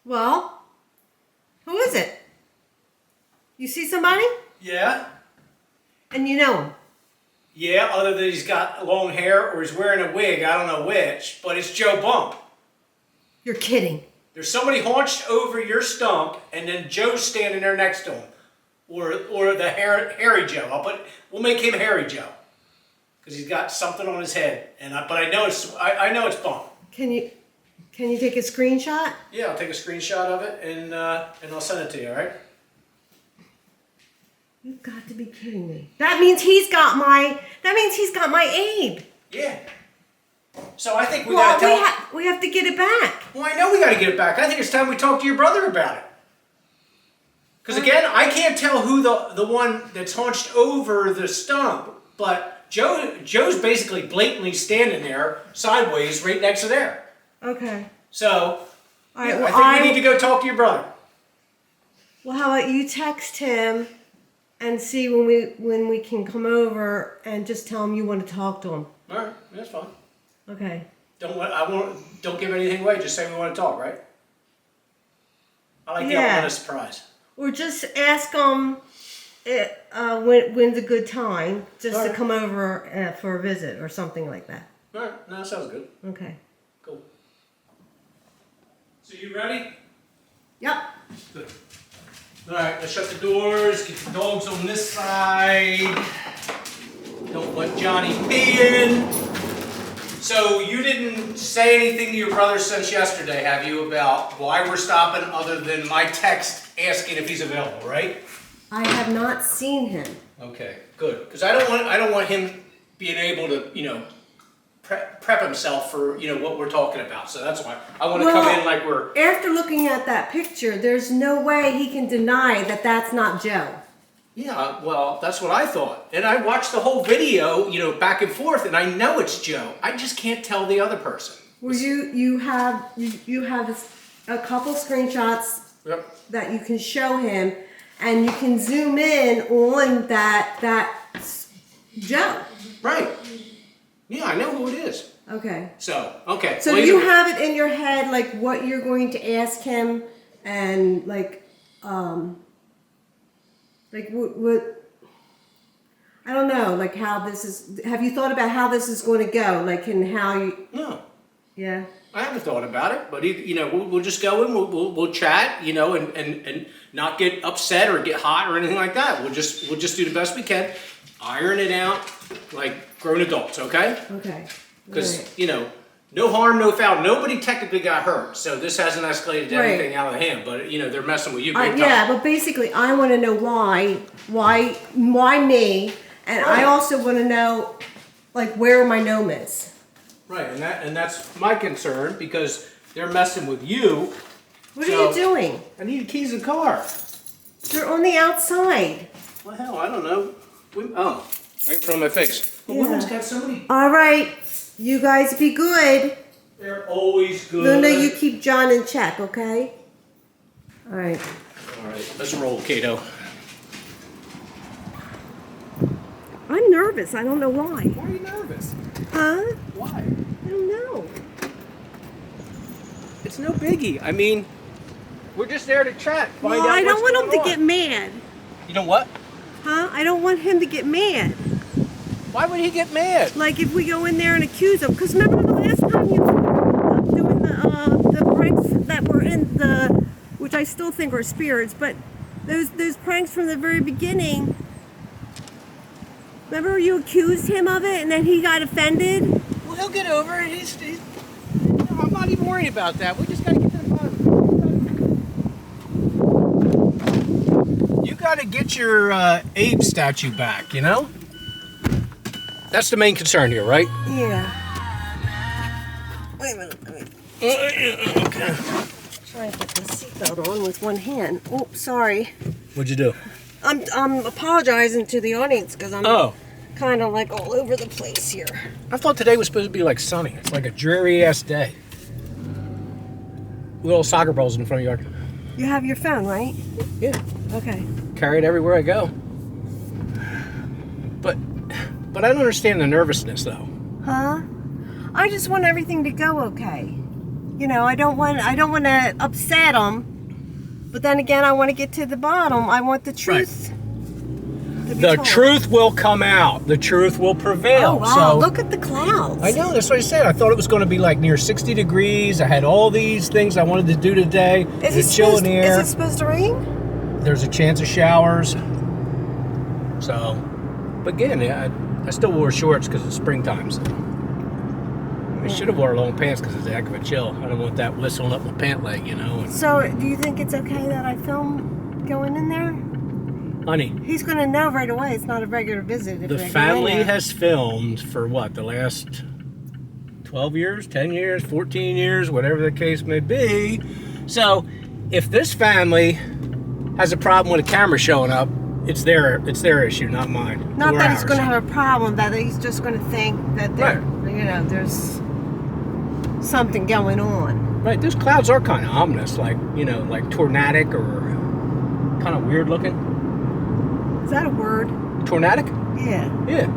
Well, who is it? You see somebody? Yeah? And you know him? Yeah, other than he's got long hair or he's wearing a wig, I don't know which, but it's Joe Bump. You're kidding. There's somebody hunched over your stump and then Joe's standing there next to him. Or the Hairy Joe. We'll make him Hairy Joe. Because he's got something on his head. But I know it's Bump. Can you take a screenshot? Yeah, I'll take a screenshot of it and I'll send it to you, alright? You've got to be kidding me. That means he's got my Abe. Yeah. So I think we gotta tell... we have to get it back. Well, I know we gotta get it back. I think it's time we talk to your brother about it. Because again, I can't tell who the one that's hunched over the stump, but Joe's basically blatantly standing there sideways right next to there. Okay. So, all right, I think we need to go talk to your brother. Well, how about you text him and see when we can come over and just tell him you want to talk to him. All right, that's fine. Okay. Don't give anything away. Just say we want to talk, right? I like the element of surprise. Or just ask him when's a good time just to come over for a visit or something like that. All right, no, that sounds good. Okay. Cool. So you ready? Yep. Good. All right, let's shut the doors. Get the dogs on this side. Don't let Johnny pee in. So you didn't say anything to your brother since yesterday, have you, about why we're stopping other than my text asking if he's available, right? I have not seen him. Okay, good. Because I don't want him being able to, prep himself for, what we're talking about. So that's why I want to come in like we're... After looking at that picture, there's no way he can deny that that's not Joe. Yeah, well, that's what I thought. And I watched the whole video, back and forth, and I know it's Joe. I just can't tell the other person. Well, you have a couple screenshots that you can show him, and you can zoom in on that's Joe. Right. Yeah, I know who it is. Okay. So, okay. So you have it in your head, like, what you're going to ask him, and, like what I don't know, like how this is, have you thought about how this is going to go? Like, and how you... No. Yeah. I haven't thought about it, but we'll just go in, we'll chat, and not get upset or get hot or anything like that. We'll just do the best we can, iron it out like grown adults, okay? Okay. Because, no harm, no foul. Nobody technically got hurt, so this hasn't escalated to anything out of hand. But they're messing with you big time. Yeah, but basically, I want to know why me, and I also want to know, like, where my Gnome is. Right, and that's my concern because they're messing with you. What are you doing? I need the keys in the car. They're on the outside. Well, hell, I don't know. Right in front of my face. But women's got so many. All right, you guys be good. They're always good. Linda, you keep John in check, okay? All right. All right, let's roll, Kato. I'm nervous. I don't know why. Why are you nervous? Huh? Why? I don't know. It's no biggie. I mean, we're just there to chat. Well, I don't want him to get mad. You know what? Huh? I don't want him to get mad. Why would he get mad? Like if we go in there and accuse him. Because remember the last time you were doing the pranks that were in the, which I still think are spirits, but those pranks from the very beginning. Remember you accused him of it and then he got offended? Well, he'll get over it. He's I'm not even worried about that. We just got to get to the bottom. You got to get your Abe statue back, That's the main concern here, right? Yeah. Wait a minute. Okay. Try to put the seatbelt on with one hand. Oh, sorry. What'd you do? I'm apologizing to the audience because I'm kind of like all over the place here. I thought today was supposed to be like sunny. It's like a dreary-ass day. Little soccer balls in front of your... You have your phone, right? Yeah. Okay. Carry it everywhere I go. But I don't understand the nervousness, though. Huh? I just want everything to go okay. You know, I don't want to upset them. But then again, I want to get to the bottom. I want the truth. To be The told. truth will come out. The truth will prevail. Oh, wow. So, Look at the clouds. I know, that's what I said. I thought it was going to be like near 60 degrees. I had all these things I wanted to do today. Is It's chill in the air. it supposed to rain? There's a chance of showers. So, but again, I still wore shorts because it's springtime. So. I should have wore long pants because it's a heck of a chill. I don't want that whistling up my pant leg, you know. So, do you think it's okay that I film going in there? Honey, He's going to know right away it's not a regular visit. If the I go in family there. has filmed for what, the last 12 years, 10 years, 14 years, whatever the case may be. So, if this family has a problem with a camera showing up, it's their issue, not mine. Not or that he's ours. going to have a problem, that he's just going to think that there's something going on. Right, those clouds are kind of ominous, like, you know, like tornadic or kind of weird looking. Is that a word? Tornadic? Yeah. Yeah.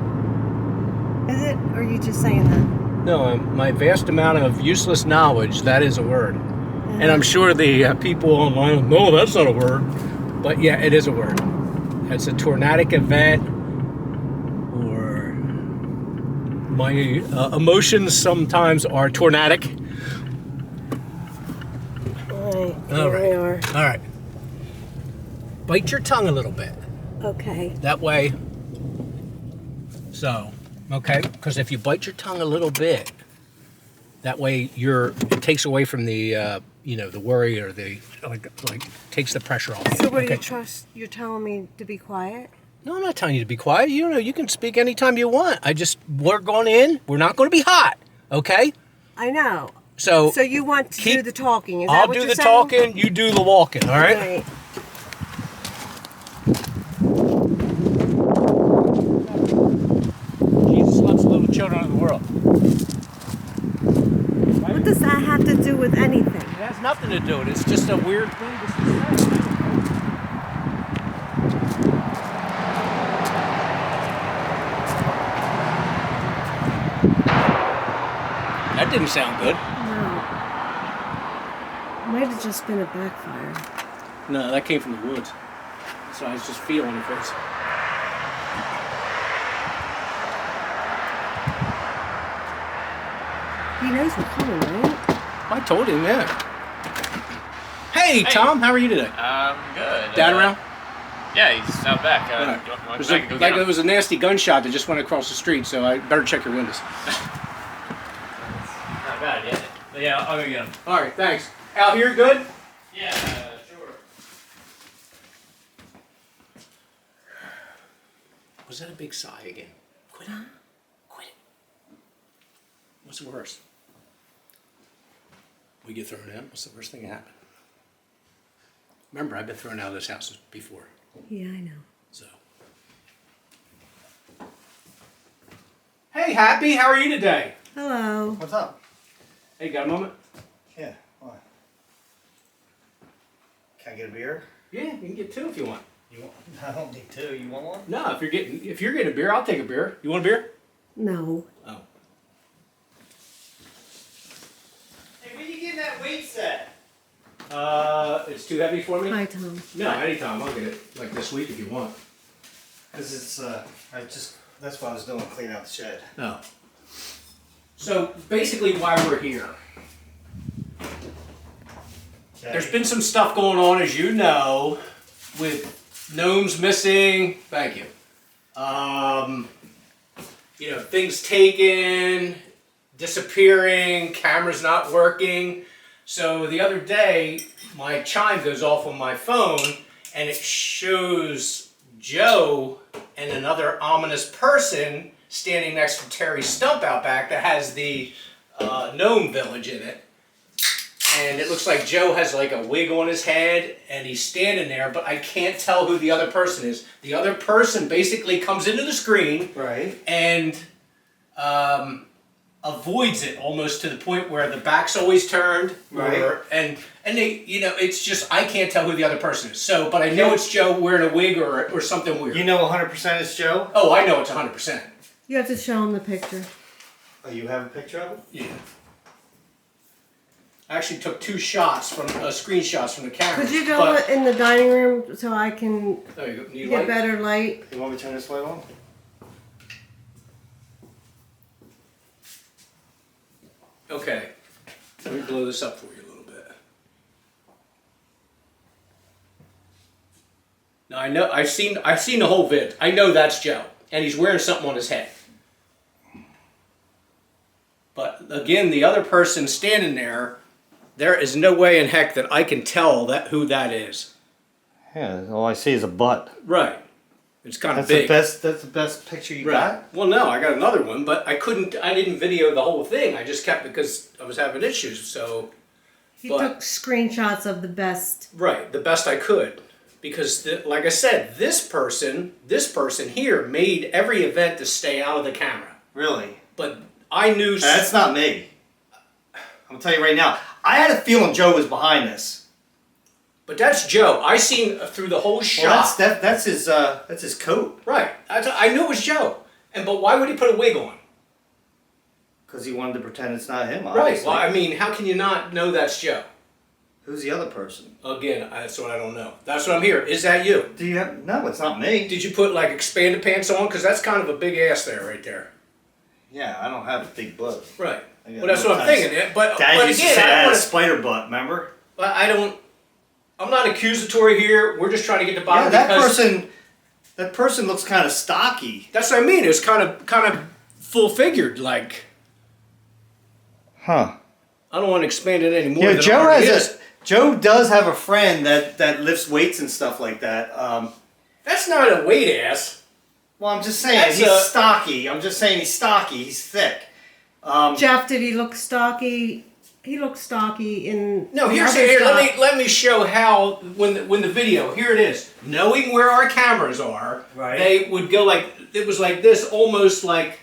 Is it? Or are you just saying that? No, my vast amount of useless knowledge, that is a word. And I'm sure the people online, no, that's not a word. But yeah, it is a word. It's a tornadic event, or my emotions sometimes are tornadic. All All right. Here we are. All right. Bite your tongue a little bit. Okay. That way, so, okay, because if you bite your tongue a little bit, that way it takes away from the, the worry or the, like takes the pressure off. So what Okay. do you're telling me to be quiet? No, I'm not telling you to be quiet. You know, you can speak anytime you want. We're going in, we're not going to be hot, okay? I know. So you want to do the talking, is that I'll what do you're the saying? talking, you do the walking, all right? Right. Jesus loves the little children of the world. What does that have to do with anything? It has nothing to do with it. It's just a weird thing to say. That didn't sound good. No. Might have just been a backfire. No, that came from the woods. So I was just feeling it first. He knows we're coming, right? I told him, yeah. Hey, Tom, how are you today? Good. Dad around? Yeah, he's out back. Yeah. You want There's I can go like get him? there was a nasty gunshot that just went across the street, so I better check your windows. Not bad, yeah. But yeah, I'll go get him. All right, thanks. Out here, good? Yeah, sure. Was that a big sigh again? Quit it. Quit it. What's the worst? We get thrown out. What's the worst thing that happened? Remember, I've been thrown out of this house before, Yeah, I know. so. Hey, Happy, how are you today? Hello. What's up? Hey, got a moment? Yeah, what? Can I get a beer? Yeah, you can get two if you want. You want? I don't need two. You want one? No, if you're getting a beer, I'll take a beer. You want a beer? No. Oh. Hey, when you getting that weight set? It's too heavy for me? Hi, Tom. No, anytime. I'll get it. Like this week if you want. Cause it's that's what I was doing, cleaning out the shed. No. So basically why we're here. Okay. There's been some stuff going on, as you know, with Gnome's missing. Thank you. Things taken, disappearing, cameras not working. So the other day, my chime goes off on my phone, and it shows Joe and another ominous person standing next to Terry's stump out back that has the Gnome village in it. And it looks like Joe has like a wig on his head and he's standing there, but I can't tell who the other person is. The other person basically comes into the screen Right. and avoids it almost to the point where the back's always turned. Right. And they, it's just, I can't tell who the other person is. So, but I know it's Joe wearing a wig or something weird. You know 100% it's Joe? Oh, I know it's 100%. You have to show him the picture. Oh, you have a picture of him? Yeah. I actually took 2 shots from screenshots from the camera. Could you go in the dining room so I can There you go. Need get light? better light? You want me to turn this light on? Okay. Let me blow this up for you a little bit. Now I know I've seen the whole vid. I know that's Joe, and he's wearing something on his head. But again, the other person standing there, there is no way in heck that I can tell who that is. Yeah, all I see is a butt. Right. It's kind of That's big. That's the best picture you Right. got. Well, no, I got another one, but I didn't video the whole thing. I just kept because I was having issues. So, He took screenshots of the best. right, the best I could, because like I said, this person here made every event to stay out of the camera. Really? But I knew That's not me. I'm gonna tell you right now. I had a feeling Joe was behind this. But that's Joe. I seen through the whole shot. Well, that's his coat. Right. I knew it was Joe. But why would he put a wig on? Because he wanted to pretend it's not him. Right. Obviously. Well, I mean, how can you not know that's Joe? Who's the other person? Again, that's what I don't know. That's what I'm here. Is that you? Do you have? No, it's not me. Did you put like expanded pants on? Because that's kind of a big ass there, right there. Yeah, I don't have a big butt. Right. I got Well, that's no what I'm ties. thinking. But Dad used to say again, I had a I spider butt. Remember? I'm not accusatory here. We're just trying to get to the bottom. Yeah, that person looks kind of stocky. That's what I mean. It was kind of full figured, like. Huh. I don't want to expand it anymore. Yeah, than it Joe already has is. Joe does have a friend that lifts weights and stuff like that. That's not a weight ass. Well, I'm just saying That's he's a- stocky. I'm just saying he's stocky. He's thick. Jeff, did he look stocky? He looked stocky in. No, the here's other here. shot. Let me show how when the video. Here it is. Knowing where our cameras are, Right. they would go like it was like this, almost like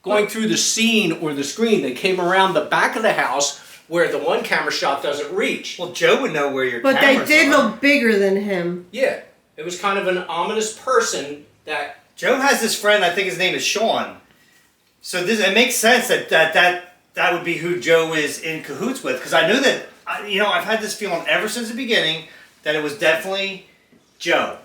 going through the scene or the screen. They came around the back of the house where the one camera shot doesn't reach. Well, Joe would know where your But they cameras did are. look bigger than him. Yeah, it was kind of an ominous person that. Joe has this friend. I think his name is Sean. So it makes sense that would be who Joe is in cahoots with, because I knew that. I've had this feeling ever since the beginning that it was definitely Joe.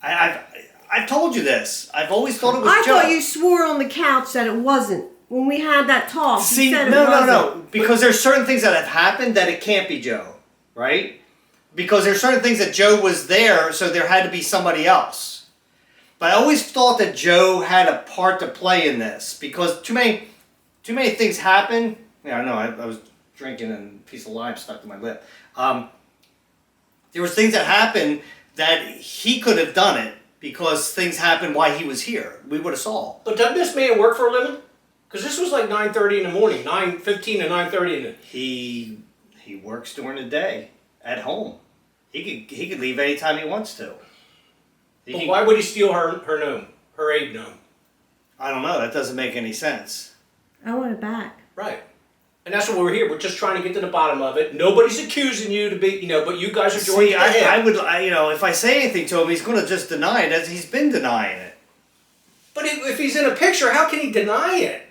I've told you this. I've always thought it was I Joe. thought you swore on the couch that it wasn't. When we had that talk, you See, said no, it wasn't. no. Because there's certain things that have happened that it can't be Joe, right? Because there's certain things that Joe was there, so there had to be somebody else. But I always thought that Joe had a part to play in this because too many things happen. Yeah, I know. I was drinking and a piece of lime stuck to my lip. There was things that happened that he could have done it because things happened while he was here. We would have saw. But doesn't this man work for a living? Because this was like 9:30 in the morning, 9:15 to 9:30 in the. He works during the day at home. He could leave anytime he wants to. But why would he steal her gnome, her aid gnome? I don't know. That doesn't make any sense. I want it back. Right. And that's what we're here. We're just trying to get to the bottom of it. Nobody's accusing you to be, but you guys are joining See, if I say anything to him, he's going to just deny it as he's been denying it. But if he's in a picture, how can he deny it?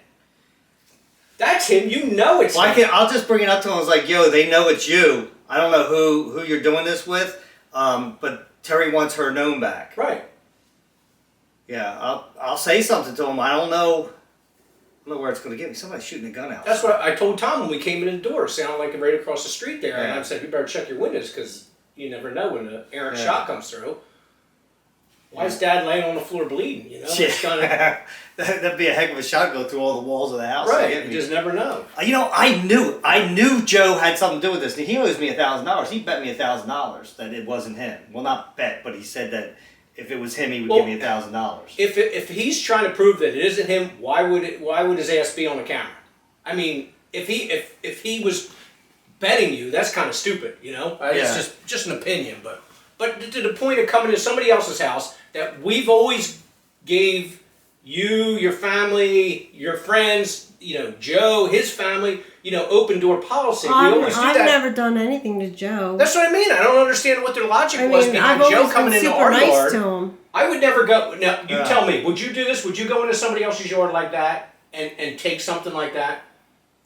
That's him. You know it's Well, him. I'll just bring it up to him. I was like, yo, they know it's you. I don't know who you're doing this with, but Terry wants her gnome back. Right. Yeah, I'll say something to him. I don't know where it's going to get me. Somebody's shooting a gun out. That's what I told Tom when we came in the door. It sounded like right across the street there. And I said, you better check your windows because you never know when an errant shot comes through. Why is Dad laying on the floor bleeding? It's kinda, That'd be a heck of a shot go through all the walls of the house. right. You just never know. I knew Joe had something to do with this. He owes me $1,000. He bet me $1,000 that it wasn't him. Well, not bet, but he said that if it was him, he would give me $1,000. If he's trying to prove that it isn't him, why would his ass be on the camera? I mean, if he was betting you, that's kind of stupid, It's just an opinion, but to the point of coming to somebody else's house that we've always gave you, your family, your friends, Joe, his family, open door policy. We always do I've that. never done anything to Joe. That's what I mean. I don't understand what their logic was behind I've Joe always coming been into super our nice yard. to him. I would never go. Now, tell me, would you do this? Would you go into somebody else's yard like that and take something like that?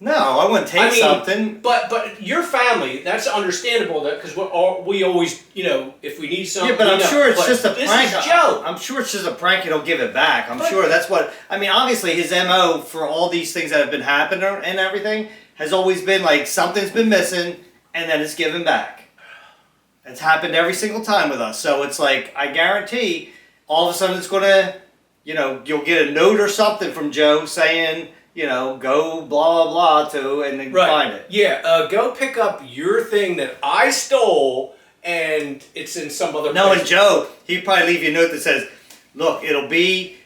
No, I wouldn't take something. But your family, that's understandable. That because we always, if we need something. Yeah, but I'm sure it's just a this prank. This is Joe. I'm sure it's just a prank. He'll give it back. I'm sure that's what. I mean, obviously, his MO for all these things that have been happening and everything has always been like something's been missing and then it's given back. It's happened every single time with us. So it's like I guarantee, all of a sudden it's gonna, you'll get a note or something from Joe saying, go blah blah blah to, and then find it. Yeah, go pick up your thing that I stole, and it's in some other place. No, and Joe, he'd probably leave you a note that says, look, it'll be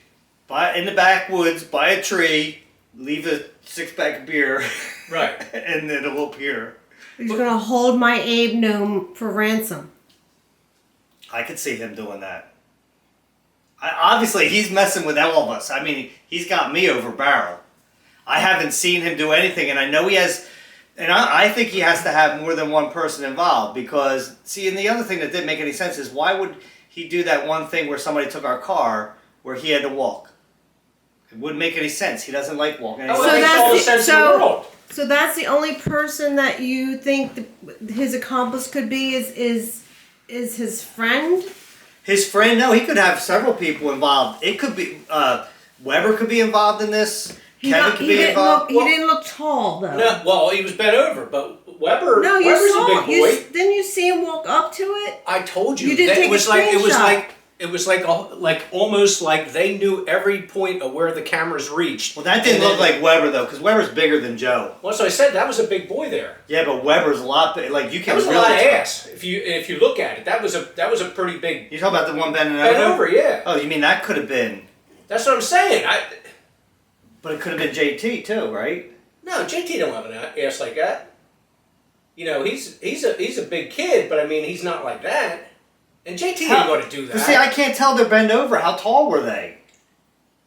in the backwoods by a tree, leave a 6-pack of beer. Right. And then it'll appear. He's going to hold my Abe gnome for ransom. I could see him doing that. Obviously, he's messing with all of us. I mean, he's got me over barrel. I haven't seen him do anything, and I know he has, and I think he has to have more than one person involved because, see, and the other thing that didn't make any sense is why would he do that one thing where somebody took our car where he had to walk? It wouldn't make any sense. He doesn't like walking. Oh, so makes all the sense in the world. So that's the only person that you think his accomplice could be is his friend? His friend? No, he could have several people involved. It could be, Weber could be involved in this. Kevin could be involved. He didn't look tall, though. No, well, he was bent over, but Weber's a big boy. Didn't you see him walk up to it? I told you. You didn't take it was a like screenshot. it was like almost like they knew every point of where the cameras reached. Well, that didn't look like Weber though, because Weber's bigger than Joe. Well, so I said that was a big boy there. Yeah, but Weber's a lot big. Like you can. That was really a lot of ass. If you look at it, that was a pretty big. You talking about the one bending over? Bent over, yeah. Oh, you mean that could have been? That's what I'm saying. But it could have been JT too, right? No, JT don't have an ass like that. He's a big kid, but I mean he's not like that. And JT didn't go to do that. See, I can't tell they're bent over. How tall were they?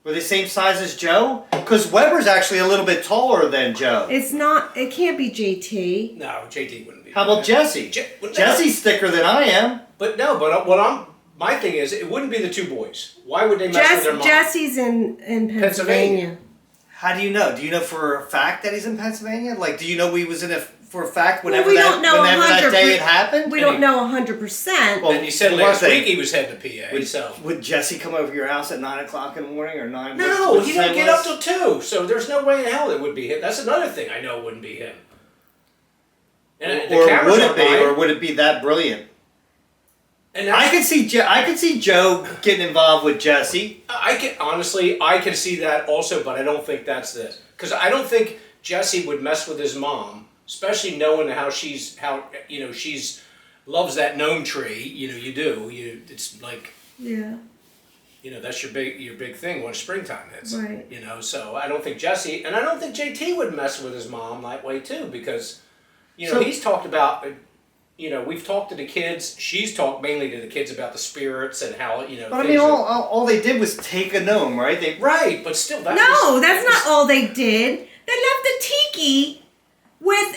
Were they same size as Joe? Because Weber's actually a little bit taller than Joe. It's not. It can't be JT. No, JT wouldn't be. How about Jesse? Jesse's thicker than I am. But no, my thing is, it wouldn't be the two boys. Why would they mess with their mom? Jesse's in Pennsylvania. How do you know? Do you know for a fact that he's in Pennsylvania? Like, do you know he was in it for a fact Well, whenever we don't know that day it happened? We don't know 100%. Well, and you said last week he was heading to PA. Would Jesse come over your house at 9 o'clock in the morning or 9? No, he didn't get up till 2. So there's no way in hell it would be him. That's another thing I know it wouldn't be him. And the cameras would it be? behind. Or would it be that brilliant? And I could see Joe getting involved with Jesse. I can see that also, but I don't think that's this. Because I don't think Jesse would mess with his mom, especially knowing how she's loves that gnome tree. You do. It's like that's your big thing when springtime hits. Right. So I don't think Jesse, and I don't think JT would mess with his mom that way too, because he's talked about. We've talked to the kids. She's talked mainly to the kids about the spirits and how, But I mean, all they did was take a gnome, right? Right, but still, that's not all they did. They left the tiki with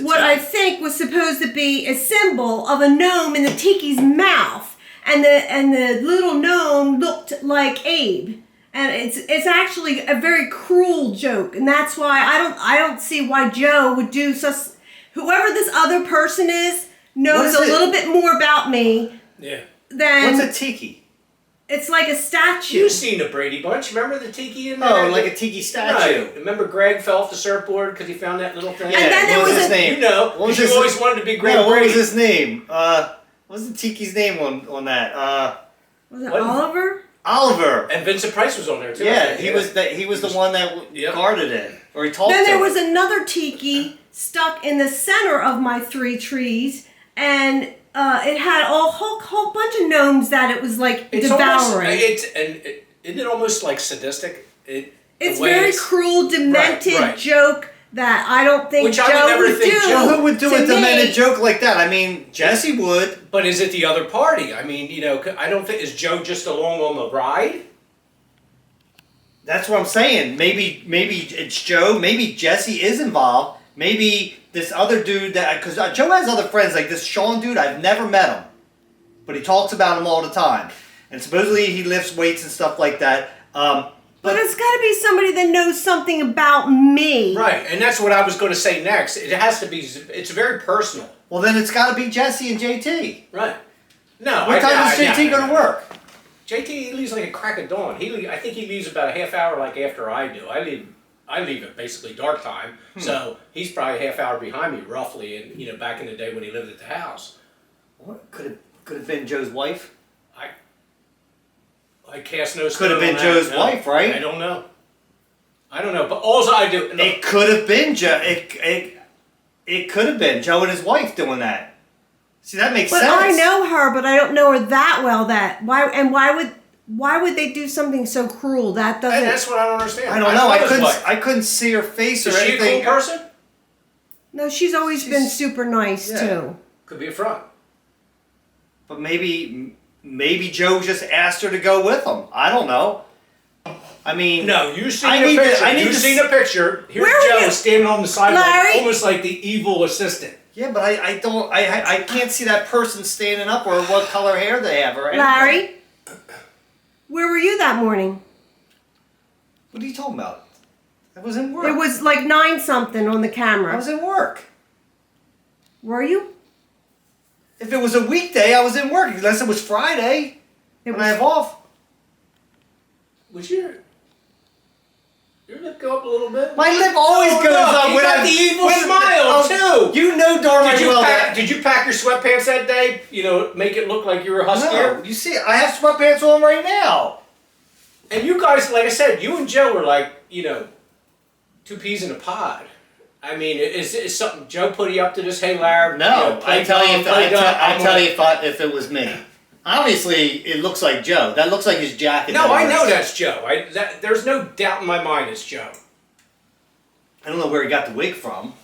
what I think was supposed to be a symbol of a gnome in the tiki's mouth, and the little gnome looked like Abe. And it's actually a very cruel joke, and that's why I don't see why Joe would do such. Whoever this other person is knows a little bit more about me. Yeah. Than what's a tiki? It's like a statue. You've seen the Brady Bunch. Remember the tiki in there? Oh, like a tiki statue. Right. Remember Greg fell off the surfboard because he found that little thing? Yeah. And then what was his name? What always wanted to be Greg Brady. What was his name? What was the tiki's name on that? Was it Oliver? Oliver. And Vincent Price was on there too. Yeah, he was the one that guarded it, or he talked. Then there was another tiki stuck in the center of my 3 trees, and it had a whole bunch of gnomes that it was like devouring. Isn't it almost like sadistic? It's very cruel, demented joke that I don't think Joe would do. Well, who would do a demented joke like that? I mean, Jesse would. But is it the other party? I mean, I don't think, is Joe just along on the ride? That's what I'm saying. Maybe it's Joe. Maybe Jesse is involved. Maybe this other dude because Joe has other friends like this Sean dude. I've never met him, but he talks about him all the time. And supposedly he lifts weights and stuff like that. But it's got to be somebody that knows something about me. Right, and that's what I was going to say next. It has to be. It's very personal. Well, then it's got to be Jesse and JT. Right. No. What time is JT going to work? JT leaves like a crack of dawn. I think he leaves about a half hour like after I do. I leave at basically dark time, so he's probably a half hour behind me roughly. And back in the day when he lived at the house. What could have been Joe's wife? I cast no stone. Could have been Joe's wife, right? I don't know. But all I do. It could have been Joe. It could have been Joe and his wife doing that. See, that makes sense. But I know her, but I don't know her that well. Why would they do something so cruel? That doesn't. And that's what I don't understand. I don't know. I couldn't see her face or anything. Is she a cool person? No, she's always been super nice too. Could be a front. But maybe Joe just asked her to go with him. I don't know. I mean, no, you've seen the picture. You've seen the picture. Here's Joe standing on the sideline, almost like the evil assistant. Yeah, but I can't see that person standing up or what color hair they have or anything. Larry, where were you that morning? What are you talking about? I was in work. It was like 9 something on the camera. I was in work. Were you? If it was a weekday, I was in work. Unless it was Friday when I have off. Was your lip go up a little bit? My lip always goes up. You got the evil smile too. You know darn well that. Did you pack your sweatpants that day? Make it look like you were a huskier? No, you see, I have sweatpants on right now. And you guys, like I said, you and Joe were like, 2 peas in a pod. I mean, is something Joe put you up to this? Hey, Larry. No, I tell you if it was me. Obviously, it looks like Joe. That looks like his jacket. No, I know that's Joe. There's no doubt in my mind it's Joe. I don't know where he got the wig from.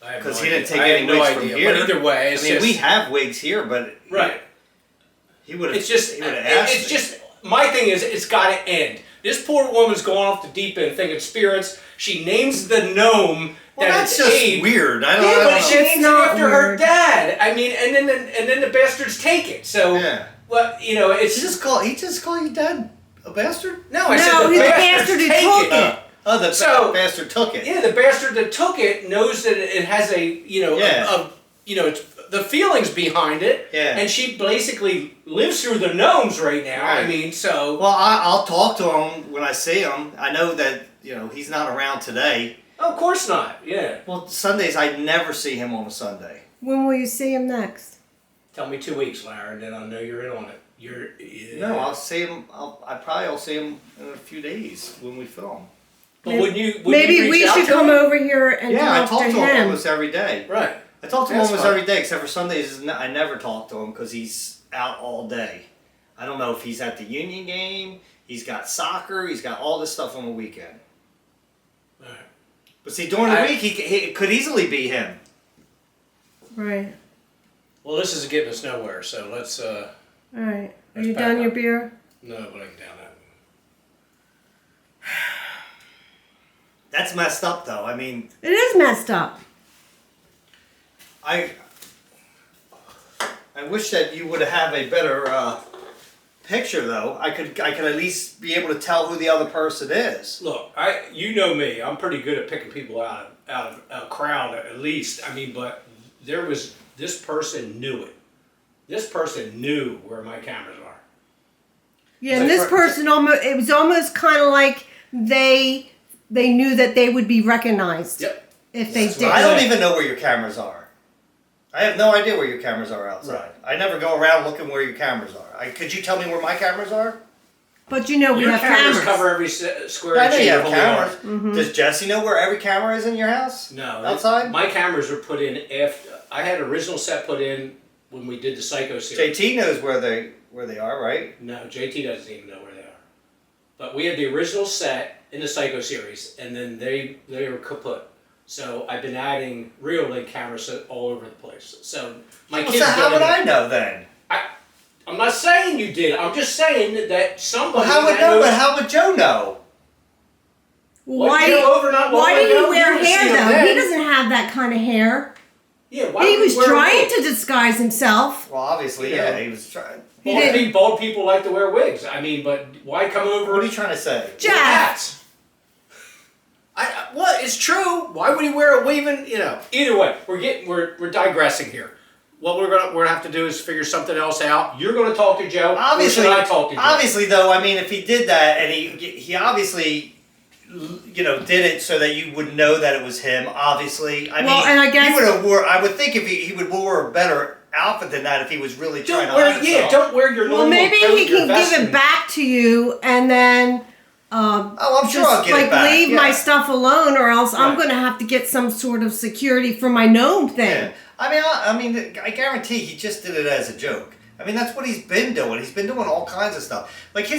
Because he didn't take any any wigs from here. But either way, we have wigs here, but right. He would have. It's just. He would have asked. It's just. My thing is, it's got to end. This poor woman's going off the deep end, thinking spirits. She names the gnome. Well, that's just weird. I don't yeah, know. But she names it after her dad. I mean, and then the bastards take it. So. Yeah. Well, it's he just called your dad a bastard? No, I said the bastard who took it. The bastard took it. Yeah, the bastard that took it knows that it has it's the feelings behind it. Yeah. And she basically lives through the gnomes right now. Right. I mean, so. Well, I'll talk to him when I see him. I know that he's not around today. Oh, of course not. Yeah. Well, Sundays I never see him on a Sunday. When will you see him next? Tell me 2 weeks, Larry, and then I'll know you're in on it. No, I'll see him. I'll see him in a few days when we film. But maybe we should come over here and I talk talk to to him him almost every day. Right. I talk to him almost every day, except for Sundays. I never talk to him because he's out all day. I don't know if he's at the Union game. He's got soccer. He's got all this stuff on the weekend. Right. But see, during the week, he could easily be him. Right. Well, this is getting us nowhere, so let's. All right. Are you done your beer? No, but I can down that. That's messed up, though. I mean, it is messed up. I wish that you would have a better picture, though. I could at least be able to tell who the other person is. Look, you know me. I'm pretty good at picking people out of a crowd, at least. I mean, but this person knew it. This person knew where my cameras are. Yeah, and this person it was almost kind of like they knew that they would be recognized. Yep. If they did. I don't even know where your cameras are. I have no idea where your cameras are outside. Right. I never go around looking where your cameras are. Could you tell me where my cameras are? But we have cameras. Cover every square I inch know you have of cameras. Mm-hmm. Does Jesse know where every camera is in your house? No. Outside? My cameras were put in after. I had original set put in when we did the Psycho series. JT knows where they are, right? No, JT doesn't even know where they are. But we had the original set in the Psycho series, and then they were kaput. So I've been adding real link cameras all over the place. So my kids. So how would I know then? I'm not saying you did. I'm just saying that somebody. But how would Joe know? Why do you wear hair though? He doesn't have that kind of hair. Yeah, why he was trying to disguise himself. Well, obviously, yeah, he was trying. Bald people like to wear wigs. I mean, but why come over? What are you trying to say? Jeff. Hats. What? It's true. Why would he wear a weaving? Either way, we're digressing here. What we're gonna have to do is figure something else out. You're gonna talk to Joe. Obviously, or should I talk to Joe? Obviously, though, I mean, if he did that and he obviously, did it so that you would know that it was him. Obviously, I mean, and I guess he would have wore. I would think if he would wear a better outfit than that if he was really trying to hide himself. Don't wear your normal well, maybe coat, he your can vest give it and- back to you, and then I'm sure just I'll get it back. leave my stuff alone, or else I'm Right. going to have to get some sort of security for my gnome thing. Yeah. I mean, I guarantee he just did it as a joke. I mean, that's what he's been doing. He's been doing all kinds of stuff. Like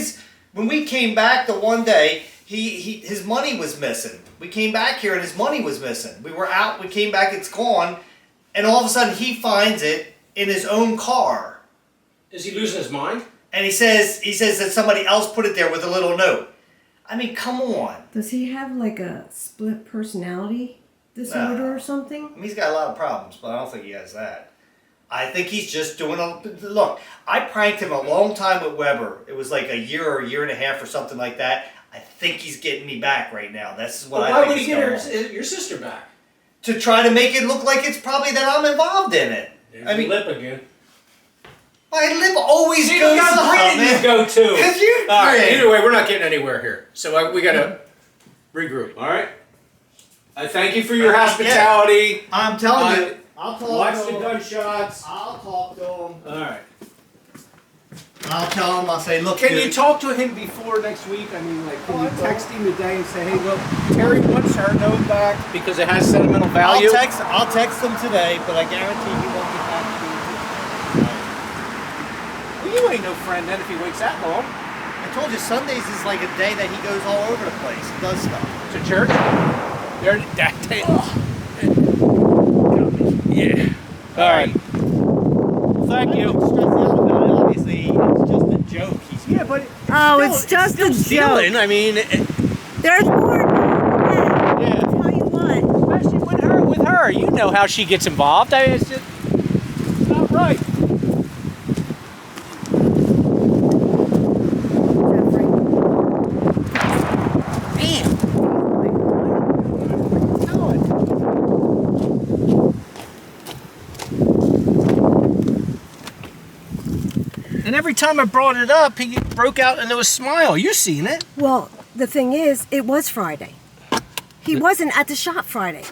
when we came back the one day, his money was missing. We came back here and his money was missing. We were out. We came back. It's gone, and all of a sudden he finds it in his own car. Is he losing his mind? And he says that somebody else put it there with a little note. I mean, come on. Does he have like a split personality disorder or something? I mean, he's got a lot of problems, but I don't think he has that. I think he's just doing look, I pranked him a long time with Weber. It was like a year or a year and a half or something like that. I think he's getting me back right now. That's what I think. Why would he is get going on. your sister back? To try to make it look like it's probably that I'm involved in it. There's I mean, lip again. my lip always See, goes look how up, gritty you man. go too. 'Cause you All right. grin. Either way, we're not getting anywhere here. So we gotta regroup. All right. I thank you for your hospitality. I'm telling you. I'll talk Watch to the him. gunshots. I'll talk to him. All right. I'll tell him. I'll say, look, Can dude, you talk to him before next week? I mean, like, can you text him today and say, hey, look, Terry wants her gnome back because it has sentimental value? I'll text him today, but I guarantee he won't get back to you. Well, you ain't no friend then if he waits that long. I told you Sundays is like a day that he goes all over the place. He does stuff. To church? There, that day. Yeah. All right. Thank you. Obviously, it's just a joke. Yeah, but It's just a joke. stealing. I mean, There's more than that. yeah. I'll tell you what. Especially with her. You know how she gets involved. I mean, it's just it's not right. And every time I brought it up, he broke out into a smile. You seen it? Well, the thing is, it was Friday. He wasn't at the shop Friday.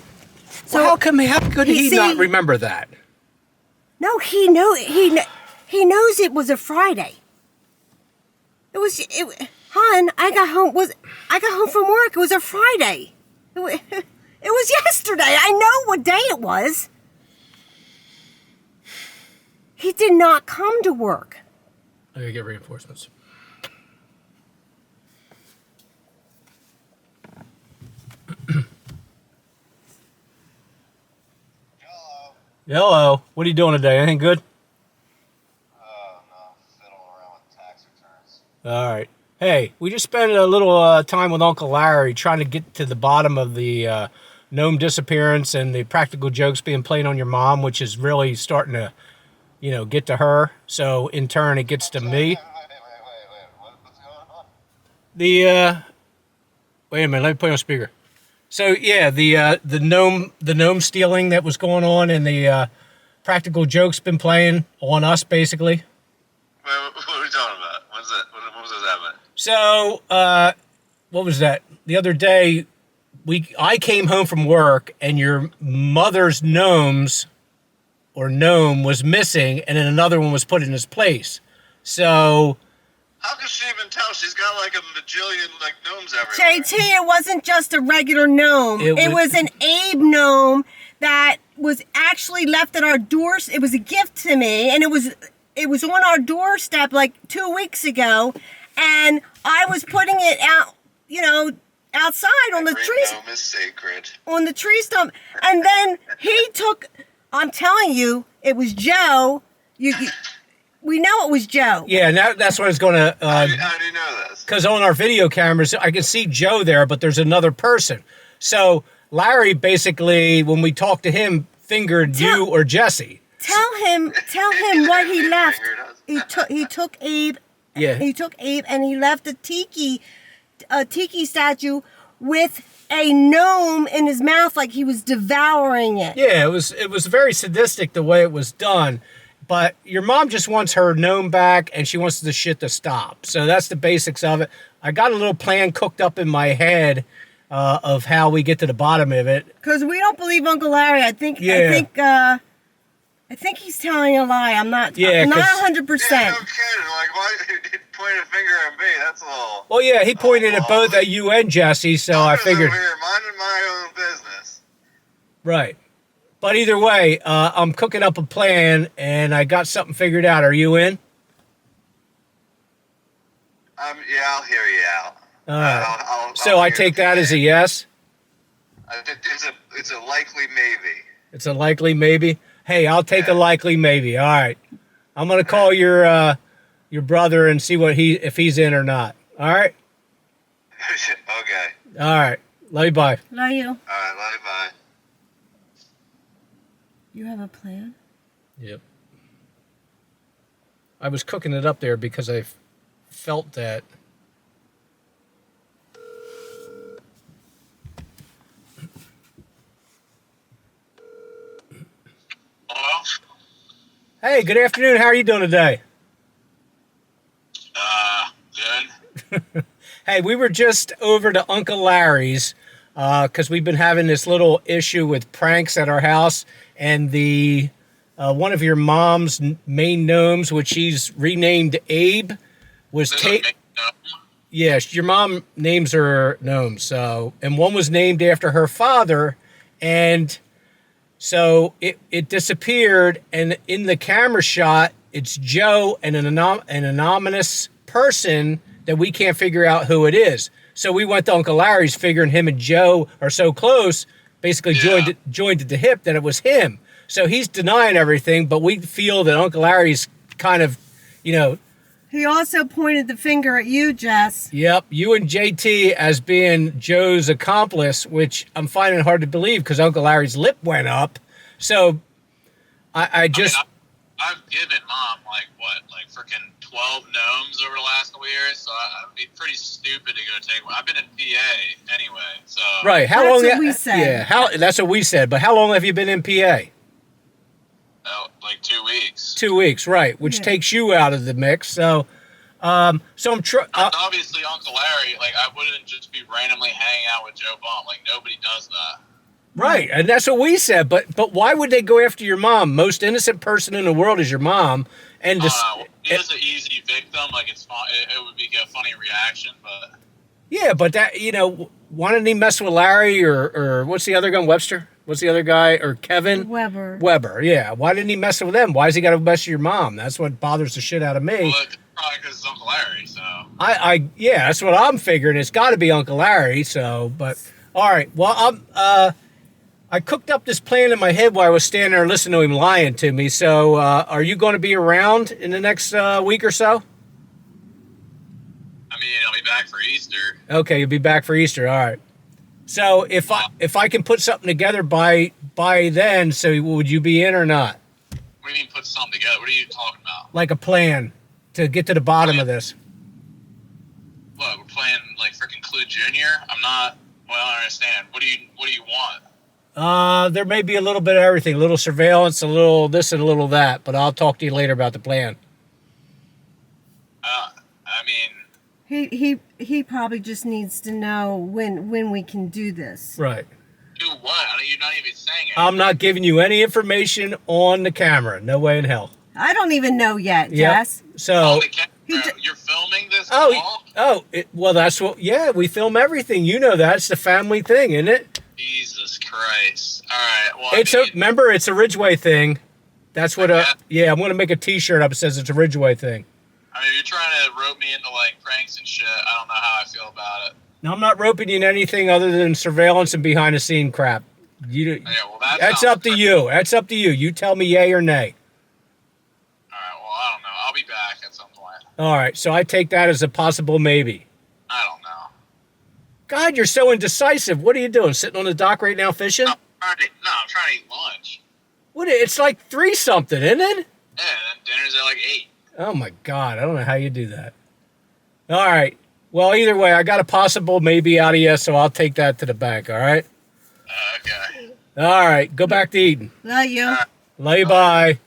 So how could he see- not remember that? No, he knows it was a Friday. Hon, I got home from work. It was a Friday. It was yesterday. I know what day it was. He did not come to work. I gotta get reinforcements. Hello. What are you doing today? Anything good? No, fiddling around with tax returns. All right. Hey, we just spent a little time with Uncle Larry trying to get to the bottom of the gnome disappearance and the practical jokes being played on your mom, which is really starting to, get to her. So in turn, it gets to me. Wait. What's going on? Wait a minute. Let me put you on speaker. So yeah, the gnome stealing that was going on and the practical jokes been playing on us basically. Wait, what are we talking about? What was that about? So, what was that? The other day, I came home from work, and your mother's gnome was missing, and then another one was put in his place. So, How could she even tell? She's got like a bajillion gnomes everywhere. JT, it wasn't just a regular gnome. It was an Abe gnome that was actually left at our doors. It was a gift to me, and it was on our doorstep like 2 weeks ago, and I was putting it out, outside on the Every trees, gnome is sacred. on the tree stump, and then he took. I'm telling you, it was Joe. We know it was Joe. yeah, and that's what I was going to. How do you know this? Because on our video cameras, I can see Joe there, but there's another person. So Larry basically, when we talked to him, fingered you or Jesse. Tell him what he left. Finger does. He took Abe. Yeah. He took Abe and he left a tiki statue with a gnome in his mouth, like he was devouring it. Yeah, it was very sadistic the way it was done. But your mom just wants her gnome back, and she wants the shit to stop. So that's the basics of it. I got a little plan cooked up in my head of how we get to the bottom of it. Because we don't believe Uncle Larry. I think he's telling a lie. I'm not. Yeah, I'm not 100%. Yeah, no kidding. Like, why point a finger at me? That's all. Well, yeah, he pointed at both at you and Jesse, so I figured. Over here, minding my own business. Right. But either way, I'm cooking up a plan, and I got something figured out. Are you in? Yeah, I'll hear you out. All right. I'll So I hear take you that as a yes? It's a likely maybe. It's a likely maybe? Hey, I'll take a likely maybe. All right. I'm going to call your brother and see if he's in or not. All right? Okay. All right. Love you, bye. Love you. All right, love you, bye. You have a plan? Yep. I was cooking it up there because I felt that. Hello? Hey, good afternoon. How are you doing today? Good. Hey, we were just over to Uncle Larry's because we've been having this little issue with pranks at our house, and the one of your mom's main gnomes, which she's renamed Abe, was taken. Yes, your mom names her gnomes, so, and one was named after her father, and so it disappeared, and in the camera shot, it's Joe and an anonymous person that we can't figure out who it is. So we went to Uncle Larry's figuring him and Joe are so close, basically joined at the hip that it was him. So he's denying everything, but we feel that Uncle Larry's kind of, He also pointed the finger at you, Jess. Yep, you and JT as being Joe's accomplice, which I'm finding hard to believe because Uncle Larry's lip went up. So I've given Mom like freaking 12 gnomes over the last couple years, so I'd be pretty stupid to go take one. I've been in PA anyway, so right. How That's long? what we said. Yeah, that's what we said. But how long have you been in PA? like 2 weeks. 2 weeks, right? Which takes you out of the mix. So, I'm obviously Uncle Larry. Like I wouldn't just be randomly hanging out with Joe Bump. Like nobody does that. Right, and that's what we said. But why would they go after your mom? Most innocent person in the world is your mom, and He is an easy victim. Like it's fun. It would be a funny reaction, but yeah, but that why didn't he mess with Larry or what's the other guy? Webster? What's the other guy? Or Kevin? Weber, yeah. Why didn't he mess with them? Why has he got to mess with your mom? That's what bothers the shit out of me. well, probably because it's Uncle Larry. So Yeah, that's what I'm figuring. It's got to be Uncle Larry. So, but all right. Well, I cooked up this plan in my head while I was standing there listening to him lying to me. So, are you going to be around in the next week or so? I mean, I'll be back for Easter. Okay, you'll be back for Easter. All right. So if I can put something together by then, so would you be in or not? What do you mean put something together? What are you talking about? Like a plan to get to the bottom of this. What, we're playing like freaking Clue Junior? I'm not. Well, I don't understand. What do you want? There may be a little bit of everything, a little surveillance, a little this and a little that, but I'll talk to you later about the plan. I mean, He probably just needs to know when we can do this. Right. do what? You're not even saying it. I'm not giving you any information on the camera. No way in hell. I don't even know yet, Yep. Jess. So. You're filming this all? Well, that's what. Yeah, we film everything. You know that. It's the family thing, isn't it? Jesus Christ! All right. Well, remember, it's a Ridgeway thing. That's what. Yeah, I'm gonna make a T-shirt up that says it's a Ridgeway thing. I mean, you're trying to rope me into like pranks and shit. I don't know how I feel about it. No, I'm not roping you in anything other than surveillance and behind the scene crap. That's up to you. That's up to you. You tell me yay or nay. All right. Well, I don't know. I'll be back at some point. All right. So I take that as a possible maybe. I don't know. God, you're so indecisive. What are you doing? Sitting on the dock right now fishing? I'm trying to eat lunch. What? It's like 3 something, isn't it? Yeah, and dinner's at like 8. Oh my God, I don't know how you do that. All right. Well, either way, I got a possible maybe out of you, so I'll take that to the bank. All right. Okay. All right. Go back to eating. Love you. Love you. Bye.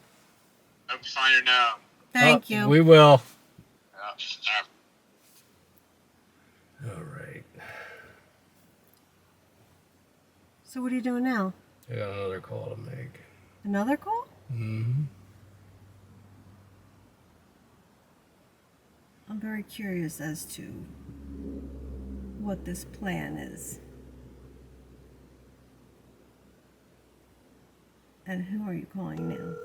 Hope you find your gnome. Thank you. We will. Yeah. All right. So what are you doing now? I got another call to make. Another call? Mm-hmm. I'm very curious as to what this plan is. And who are you calling now?